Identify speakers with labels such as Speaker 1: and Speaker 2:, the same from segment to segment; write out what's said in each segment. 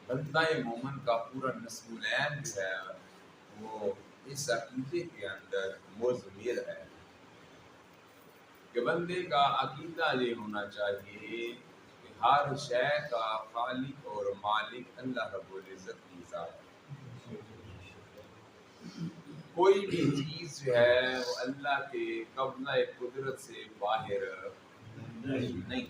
Speaker 1: بندہ مومن کا پورا نسلین جو ہے وہ اس عقیدے کے اندر مضمر ہے کہ بندے کا عقیدہ یہ ہونا چاہیے کہ ہر شے کا خالق اور مالک اللہ رب العزت کی ذات ہے۔ کوئی بھی چیز جو ہے وہ اللہ کے قبضہ قدرت سے باہر نہیں۔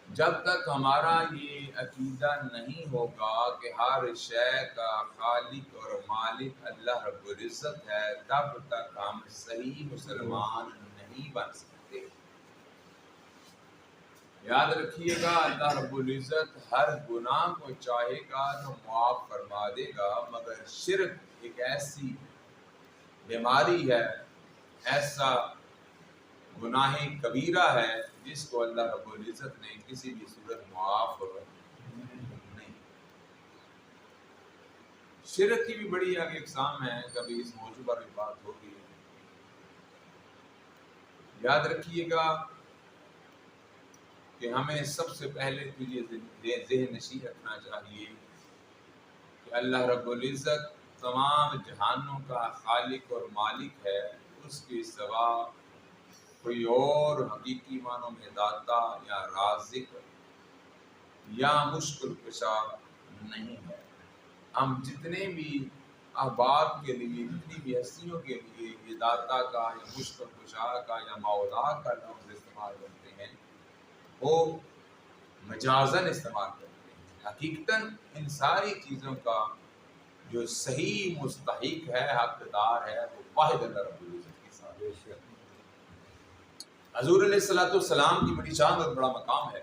Speaker 1: جب تک ہمارا یہ عقیدہ نہیں ہوگا کہ ہر شے کا خالق اور مالک اللہ رب العزت ہے، تب تک ہم صحیح مسلمان نہیں بن سکتے۔ یاد رکھیے گا اللہ رب العزت ہر گناہ کو چاہے گا تو معاف فرما دے گا، مگر شرک ایک ایسی بیماری ہے، ایسا گناہ کبیرہ ہے جس کو اللہ رب العزت نے کسی بھی صورت معاف نہیں۔ شرک کی بھی بڑی آگے اقسام ہے، کبھی اس موضوع پر بھی بات ہوگی۔ یاد رکھیے گا کہ ہمیں سب سے پہلے تو یہ ذہن نشین رکھنا چاہیے کہ اللہ رب العزت تمام جہانوں کا خالق اور مالک ہے، اس کے سوا کوئی اور حقیقی معنوں میں داتا یا رازق یا مشکل کشا نہیں ہے۔ ہم جتنے بھی احباب کے لیے، جتنی بھی ہستیوں کے لیے یہ داتا کا یا مشکل کشا کا یا مولا کا لفظ استعمال کرتے ہیں وہ مجازن استعمال کرتے ہیں۔ حقیقتاً ان ساری چیزوں کا جو صحیح مستحق ہے، حقدار ہے، وہ واحد اللہ رب العزت کے ساتھ۔ حضور علیہ السلام کی بڑی شان اور بڑا مقام ہے،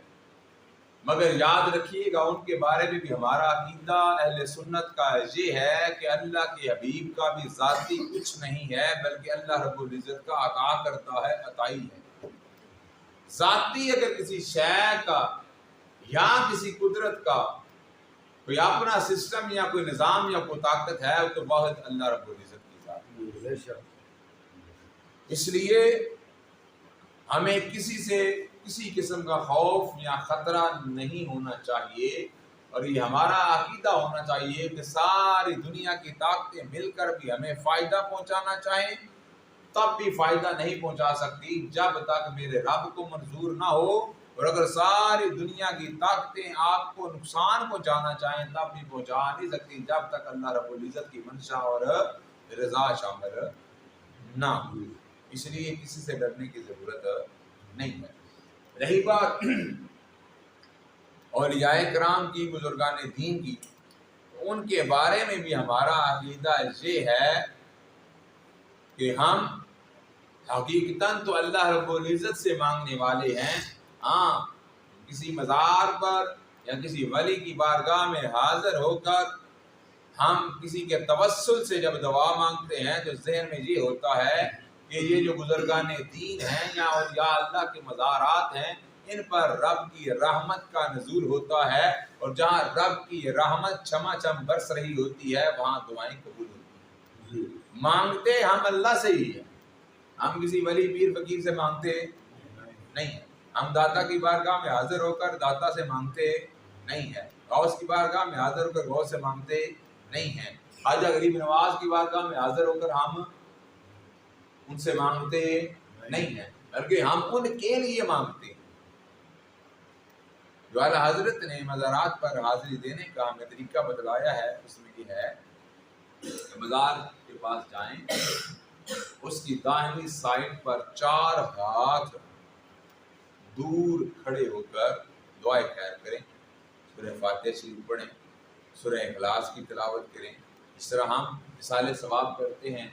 Speaker 1: مگر یاد رکھیے گا ان کے بارے میں بھی ہمارا عقیدہ اہل سنت کا یہ ہے کہ اللہ کے حبیب کا بھی ذاتی کچھ نہیں ہے، بلکہ اللہ رب العزت کا عطا کرتا ہے، عطائی ہے۔ ذاتی اگر کسی شے کا یا کسی قدرت کا کوئی اپنا سسٹم یا کوئی نظام یا کوئی طاقت ہے تو واحد اللہ رب العزت کی ذات ہے۔ اس لیے ہمیں کسی سے کسی قسم کا خوف یا خطرہ نہیں ہونا چاہیے، اور یہ ہمارا عقیدہ ہونا چاہیے کہ ساری دنیا کی طاقتیں مل کر بھی ہمیں فائدہ پہنچانا چاہیں تب بھی فائدہ نہیں پہنچا سکتی جب تک میرے رب کو منظور نہ ہو، اور اگر ساری دنیا کی طاقتیں آپ کو نقصان پہنچانا چاہیں تب بھی پہنچا نہیں سکتی جب تک اللہ رب العزت کی منشا اور رضا شامل نہ ہو۔ اس لیے کسی سے ڈرنے کی ضرورت نہیں ہے۔ رہی بات اولیاء کرام کی، بزرگان دین کی، ان کے بارے میں بھی ہمارا عقیدہ یہ ہے کہ ہم حقیقتاً تو اللہ رب العزت سے مانگنے والے ہیں۔ ہاں، کسی مزار پر یا کسی ولی کی بارگاہ میں حاضر ہو کر ہم کسی کے توسل سے جب دعا مانگتے ہیں تو ذہن میں یہ ہوتا ہے کہ یہ جو بزرگان دین ہیں یا اولیاء اللہ کے مزارات ہیں، ان پر رب کی رحمت کا نزول ہوتا ہے، اور جہاں رب کی رحمت چھما چھم برس رہی ہوتی ہے وہاں دعائیں قبول ہوتی ہیں۔ مانگتے ہم اللہ سے ہی ہیں، ہم کسی ولی پیر فقیر سے مانگتے نہیں ہیں۔ ہم داتا کی بارگاہ میں حاضر ہو کر داتا سے مانگتے نہیں ہیں، غوث کی بارگاہ میں حاضر ہو کر غوث سے مانگتے نہیں ہیں، خواجہ غریب نواز کی بارگاہ میں حاضر ہو کر ہم ان سے مانگتے نہیں ہیں، بلکہ ہم ان کے لیے مانگتے ہیں۔ جو اعلیٰ حضرت نے مزارات پر حاضری دینے کا ہمیں طریقہ بتلایا ہے اس میں یہ ہے کہ مزار کے پاس جائیں، اس کی داہنی سائڈ پر 4 ہاتھ دور کھڑے ہو کر دعائے خیر کریں، سورہ فاتحہ شریف پڑھیں، سورہ اخلاص کی تلاوت کریں۔ اس طرح ہم مثال ثواب کرتے ہیں،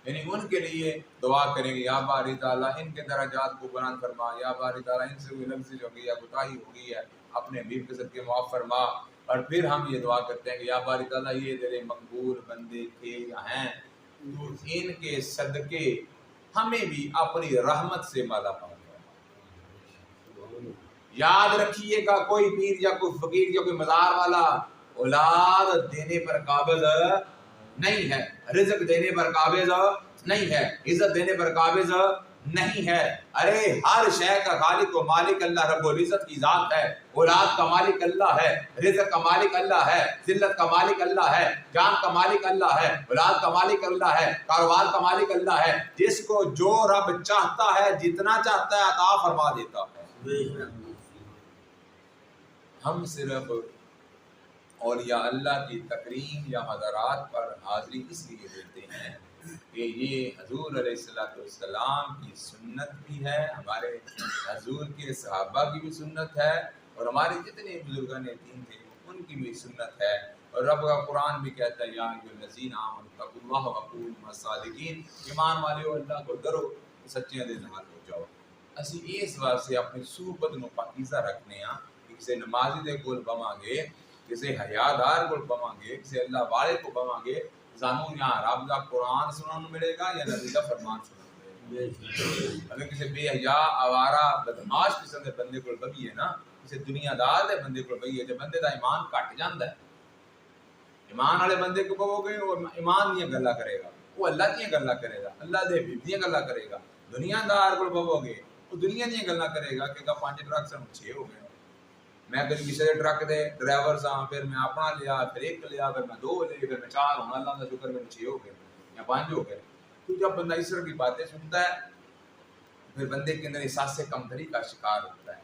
Speaker 1: یعنی ان کے لیے دعا کریں گے یا باری تعالیٰ ان کے درجات کو بلند فرما، یا باری تعالیٰ ان سے کوئی لفظ ہو گئی یا کوتاہی ہو گئی ہے اپنے حبیب کے صدقے معاف فرما۔ اور پھر ہم یہ دعا کرتے ہیں کہ یا باری تعالیٰ یہ تیرے مقبول بندے تھے یا ہیں، تو ان کے صدقے ہمیں بھی اپنی رحمت سے مالا مال فرما۔ یاد رکھیے گا کوئی پیر یا کوئی فقیر یا کوئی مزار والا اولاد دینے پر قابض نہیں ہے، رزق دینے پر قابض نہیں ہے، عزت دینے پر قابض نہیں ہے۔ ارے ہر شے کا خالق و مالک اللہ رب العزت کی ذات ہے۔ اولاد کا مالک اللہ ہے، رزق کا مالک اللہ ہے، ذلت کا مالک اللہ ہے، جان کا مالک اللہ ہے، اولاد کا مالک اللہ ہے، کاروبار کا مالک اللہ ہے۔ جس کو جو رب چاہتا ہے، جتنا چاہتا ہے عطا فرما دیتا ہے۔ ہم صرف اولیاء اللہ کی تکریم یا مزارات پر حاضری اس لیے دیتے ہیں کہ یہ حضور علیہ السلام کی سنت بھی ہے، ہمارے حضور کے صحابہ کی بھی سنت ہے، اور ہمارے جتنے بزرگان دین تھے ان کی بھی سنت ہے۔ اور رب کا قرآن بھی کہتا ہے یا ایھا الذین آمنوا اتقوا اللہ وکونوا مع الصادقین، ایمان والو اللہ کو ڈرو، سچیاں دے نال ہو جاؤ۔ اسی اس واسطے اپنی صحبت نو پاکیزہ رکھنے ہاں، کسی نمازی دے کول بواں گے، کسی حیادار کو بواں گے، کسی اللہ والے کو بواں گے، سانوں یا رب دا قرآن سنن نوں ملے گا یا نبی دا فرمان سنن نوں ملے گا۔ اگر کسی بے حیا آوارہ بدمعاش قسم دے بندے کول بھیے نا، کسی دنیا دار دے بندے کول بھیے تے بندے دا ایمان گھٹ جاندا ہے۔ ایمان والے بندے کو بہو گے وہ ایمان دیاں گلاں کرے گا، وہ اللہ دیاں گلاں کرے گا، اللہ دے حبیب دیاں گلاں کرے گا۔ دنیا دار کول بہو گے وہ دنیا دیاں گلاں کرے گا کہ 5 ٹرک سن 6 ہو گئے، میں اگر کسی دے ٹرک دے ڈرائیور ساں، پھر میں اپنا لیا، پھر ایک لیا، پھر میں 2 لے، پھر میں 4 ہوں، اللہ کا شکر میں 6 ہو گئے یا 5 ہو گئے۔ تو جب بندہ اس طرح کی باتیں سنتا ہے پھر بندے کے اندر احساس کمتری کا شکار ہوتا ہے۔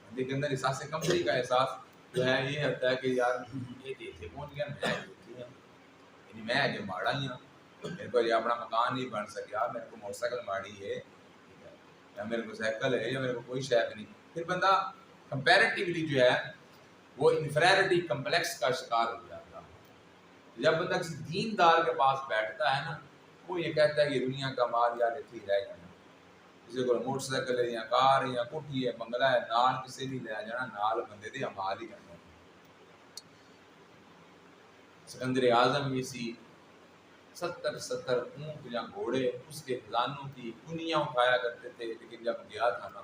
Speaker 1: بندے کے اندر احساس کمتری کا احساس جو ہے یہ ہوتا ہے کہ یار یہ دیکھے پہنچ گیا، میں دیکھی ہوں، یعنی میں جو ماڑا ہی ہوں، میرے کو یہ اپنا مکان نہیں بن سکیا، میرے کو موٹر سائیکل ماڑی ہے یا میرے کو سائیکل ہے یا میرے کو کوئی شاید نہیں۔ پھر بندہ کمپیریٹیولی جو ہے وہ انفیریٹی کمپلیکس کا شکار ہو جاتا ہے۔ جب بندہ کسی دیندار کے پاس بیٹھتا ہے نا، وہ یہ کہتا ہے کہ دنیا کا مال یار اتنی رہ جانا، کسی کو موٹر سائیکل ہے یا کار ہے یا کوٹھی ہے، بنگلہ ہے، نال کسی نہیں لے جانا، نال بندے دے امال ہی جانا۔ سکندر اعظم اسی 70 اونٹ یا گھوڑے اس کے خزانوں کی کنیاں اٹھایا کرتے تھے، لیکن جب گیا تھا نا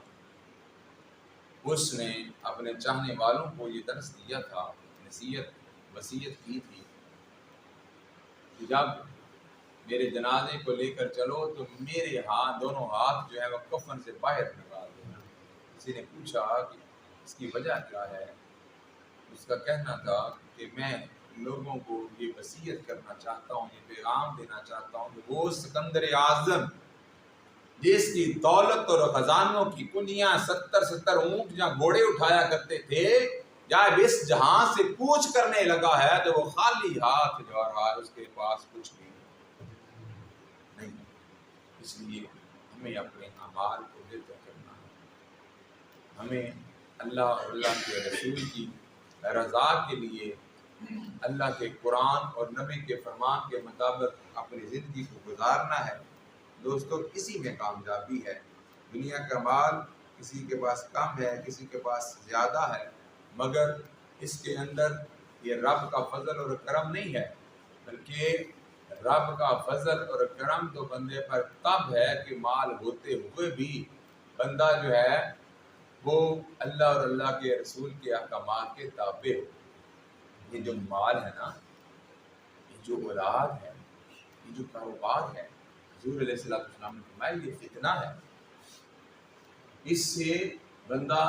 Speaker 1: اس نے اپنے چاہنے والوں کو یہ درس دیا تھا، نصیحت وصیت کی تھی کہ جب میرے جنازے کو لے کر چلو تو میرے ہاتھ دونوں ہاتھ جو ہے وہ کفن سے باہر نکال دینا۔ کسی نے پوچھا کہ اس کی وجہ کیا ہے؟ اس کا کہنا تھا کہ میں لوگوں کو یہ وصیت کرنا چاہتا ہوں، یہ پیغام دینا چاہتا ہوں کہ وہ سکندر اعظم جس کی دولت اور خزانوں کی کنیاں 70 اونٹ یا گھوڑے اٹھایا کرتے تھے، جب اس جہاں سے کوچ کرنے لگا ہے تو وہ خالی ہاتھ جا رہا ہے، اس کے پاس کچھ بھی نہیں۔ اس لیے ہمیں اپنے اعمال کو بہتر کرنا ہے، ہمیں اللہ اور اللہ کے رسول کی رضا کے لیے اللہ کے قرآن اور نبی کے فرمان کے مطابق اپنی زندگی کو گزارنا ہے۔ دوستو اسی میں کامیابی ہے۔ دنیا کا مال کسی کے پاس کم ہے، کسی کے پاس زیادہ ہے، مگر اس کے اندر یہ رب کا فضل اور کرم نہیں ہے، بلکہ رب کا فضل اور کرم تو بندے پر تب ہے کہ مال ہوتے ہوئے بھی بندہ جو ہے وہ اللہ اور اللہ کے رسول کے احکامات کے تابع ہو۔ یہ جو مال ہے نا، یہ جو اولاد ہے، یہ جو کاروبار ہے، حضور علیہ السلام نے فرمایا یہ فتنہ ہے، اس سے بندہ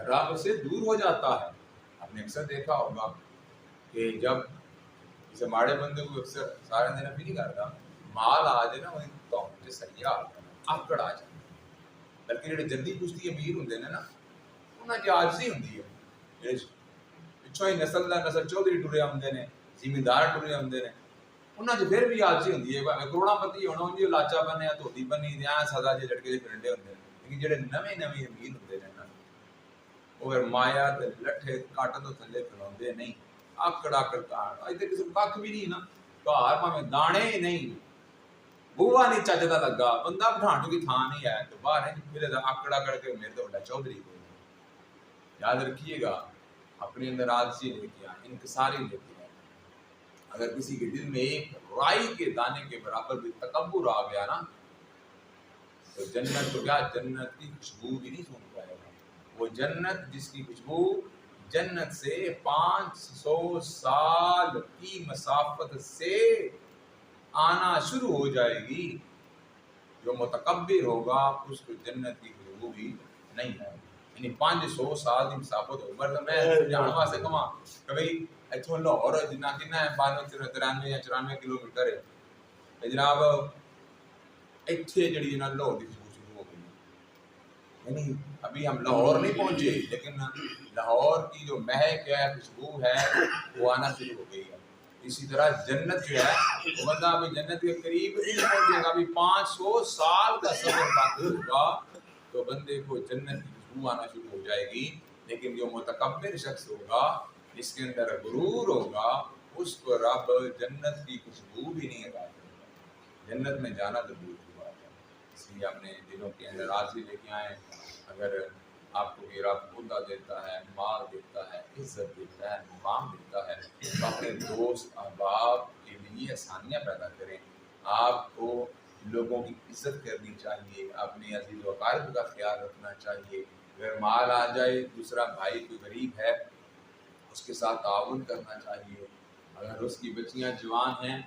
Speaker 1: رب سے دور ہو جاتا ہے۔ آپ نے اکثر دیکھا ہوگا کہ جب اسے ماڑے بندے کو اکثر سارے دن بھی نہیں کرتا، مال آ جائے نا وہیں تو سیاح آ جائے، آکڑ آ جائے۔ بلکہ جڑے جلدی کشتی امیر ہوندے نے نا، انہاں دی عاجزی ہوندی ہے، جڑے پچھوں ہی نسل دا نسل چودھری ٹرے آندے نے، زمیندار ٹرے آندے نے، انہاں چ پھر بھی عاجزی ہوندی ہے۔ کروڑاں پتی ہونا انجی لاچا بنیا دھوتی بنی تے ایਂ سدا جے لٹکے دے پرنڈے ہوندے نے، لیکن جڑے نویں امیر ہوندے نے نا، وہ پھر مایا تے لٹھے کٹ تو تھلے کھلوندے نہیں، آکڑ آکڑ کار اج تے کسے کھ بھی نہیں نا، گھر پاویں دانے ہی نہیں، بوا نہیں چجدا لگا، بندہ بٹھان کی تھان نہیں ہے تو باہر ہے پھر آکڑ آکڑ کے میرے تو بڑا چودھری کو۔ یاد رکھیے گا اپنے اندر عاجزی لے کے آئیں، انکساری لے کے آئیں۔ اگر کسی کے دل میں ایک رائی کے دانے کے برابر بھی تکبر آ گیا نا تو جنت تو کیا، جنت کی خوشبو بھی نہیں سن پائے گا۔ وہ جنت جس کی خوشبو جنت سے 500 سال کی مسافت سے آنا شروع ہو جائے گی، جو متکبر ہوگا اس کو جنت کی خوشبو بھی نہیں ہے. یعنی 500 سال کی مسافت عمر تو میں جان واسطے کہاں کہ بھئی اتھوں لاہور جنا کنا ہے 92 یا 94 کلومیٹر ہے جناب. اتھے جڑی جناب لاہور کی خوشبو شروع ہو گئی. یعنی ابھی ہم لاہور نہیں پہنچے لیکن لاہور کی جو مہک ہے خوشبو ہے وہ آنا شروع ہو گئی ہے. اسی طرح جنت جو ہے وہ بندہ ابھی جنت کے قریب نہیں پہنچے گا. ابھی 500 سال کا سفر باقی ہوگا تو بندے کو جنت کی خوشبو آنا شروع ہو جائے گی. لیکن جو متکبر شخص ہوگا جس کے اندر غرور ہوگا اس کو رب جنت کی خوشبو بھی نہیں عطا کرے گا. جنت میں جانا تو دور کی بات ہے. اس لیے اپنے دلوں کے اندر راضی لے کے آئیں. اگر آپ کو یہ رب عہدہ دیتا ہے، مال دیتا ہے، عزت دیتا ہے، مقام دیتا ہے تو اپنے دوست احباب کے لیے آسانیاں پیدا کریں. آپ کو لوگوں کی عزت کرنی چاہیے، اپنے عزیز و اقارب کا خیال رکھنا چاہیے. اگر مال آ جائے دوسرا بھائی کوئی غریب ہے اس کے ساتھ تعاون کرنا چاہیے. اگر اس کی بچیاں جوان ہیں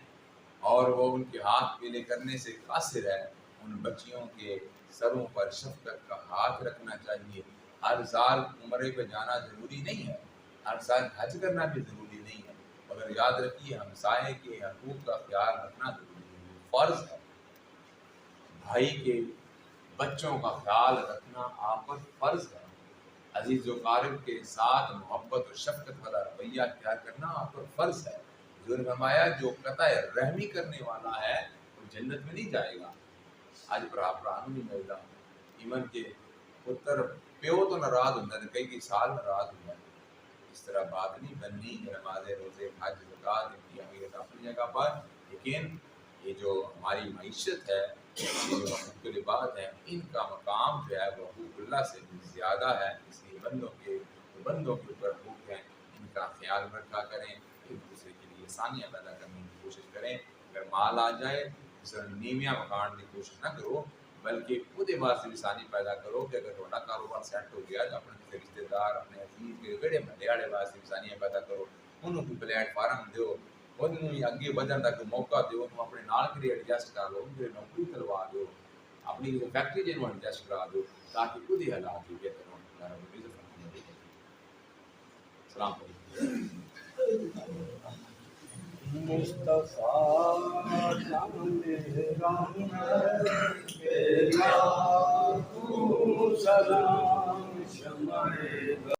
Speaker 1: اور وہ ان کے ہاتھ پیلے کرنے سے قاصر ہے ان بچیوں کے سروں پر شفقت کا ہاتھ رکھنا چاہیے. ہر سال عمرے پہ جانا ضروری نہیں ہے، ہر سال حج کرنا بھی ضروری نہیں ہے، مگر یاد رکھیے ہمسائے کے حقوق کا خیال رکھنا ضروری ہے، فرض ہے. بھائی کے بچوں کا خیال رکھنا آپ پر فرض ہے. عزیز و قارب کے ساتھ محبت و شفقت والا رویہ اختیار کرنا آپ پر فرض ہے. حضور نے فرمایا جو قطع رحمی کرنے والا ہے وہ جنت میں نہیں جائے گا. آج پرانوں نہیں ملتا ایمن کے پتر پیو تو ناراض ہوتا ہے کئی سال ناراض ہوتا ہے. اس طرح بات نہیں بننی. نماز روزے حج زکات ان کی اہمیت اپنی جگہ پر، لیکن یہ جو ہماری معیشت ہے یہ جو مختلفات ہیں ان کا مقام جو ہے وہ حقوق اللہ سے بھی زیادہ ہے. اس لیے بندوں کے اوپر حقوق ہیں ان کا خیال رکھا کریں. ایک دوسرے کے لیے آسانیاں پیدا کرنے کی کوشش کریں. اگر مال آ جائے نیویاں مکان کی کوشش نہ کرو بلکہ خود واسطے آسانی پیدا کرو کہ اگر تھوڑا کاروبار سیٹ ہو گیا تو اپنے کسی رشتے دار اپنے عزیز کے گڑے محلے والے واسطے آسانیاں پیدا کرو. انہوں کو پلیٹ فارم دو، انہوں اگے بدھن تک موقع دو، انہوں اپنے نال کے ایڈجسٹ کر لو، ان نوکری کروا دو، اپنی فیکٹری جنہوں ایڈجسٹ کرا دو تاکہ خود ہی حالات بھی بہتر ہوں. السلام علیکم.
Speaker 2: مصطفیٰ سلام شمع